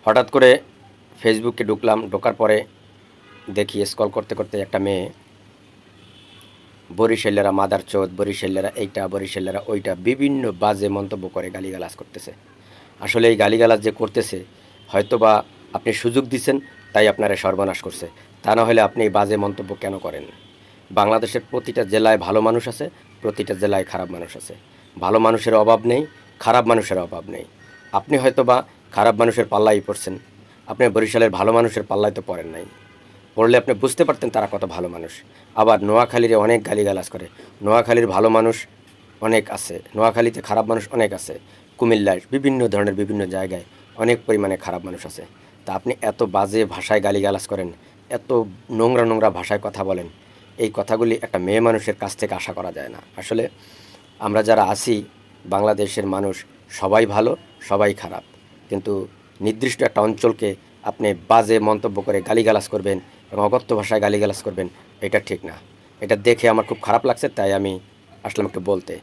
হঠাৎ করে ফেসবুকে ঢুকলাম, ঢোকার পরে দেখি স্ক্রল করতে করতে একটা মেয়ে বরিশালেরা মাদারচোদ, বরিশালেরা এইটা, বরিশালেরা ওইটা বিভিন্ন বাজে মন্তব্য করে গালিগালাজ করতেছে। আসলে এই গালিগালাজ যে করতেছে, হয়তোবা আপনি সুযোগ দিচ্ছেন তাই আপনারা সর্বনাশ করছে। তা না হলে আপনি এই বাজে মন্তব্য কেন করেন? বাংলাদেশের প্রতিটা জেলায় ভালো মানুষ আছে, প্রতিটা জেলায় খারাপ মানুষ আছে। ভালো মানুষের অভাব নেই, খারাপ মানুষের অভাব নেই। আপনি হয়তোবা খারাপ মানুষের পাল্লাই পড়ছেন, আপনি বরিশালের ভালো মানুষের পাল্লায় তো পড়েন নাই। পড়লে আপনি বুঝতে পারতেন তারা কত ভালো মানুষ। আবার নোয়াখালীরে অনেক গালিগালাজ করে। নোয়াখালীর ভালো মানুষ অনেক আছে, নোয়াখালীতে খারাপ মানুষ অনেক আছে। কুমিল্লায় বিভিন্ন ধরনের বিভিন্ন জায়গায় অনেক পরিমাণে খারাপ মানুষ আছে। তা আপনি এত বাজে ভাষায় গালিগালাজ করেন, এত নোংরা নোংরা ভাষায় কথা বলেন, এই কথাগুলি একটা মেয়ে মানুষের কাছ থেকে আশা করা যায় না। আসলে আমরা যারা আছি, বাংলাদেশের মানুষ সবাই ভালো, সবাই খারাপ। কিন্তু নির্দিষ্ট একটা অঞ্চলকে আপনি বাজে মন্তব্য করে গালিগালাজ করবেন এবং অকথ্য ভাষায় গালিগালাজ করবেন, এটা ঠিক না। এটা দেখে আমার খুব খারাপ লাগছে, তাই আমি আসলাম একটু বলতে।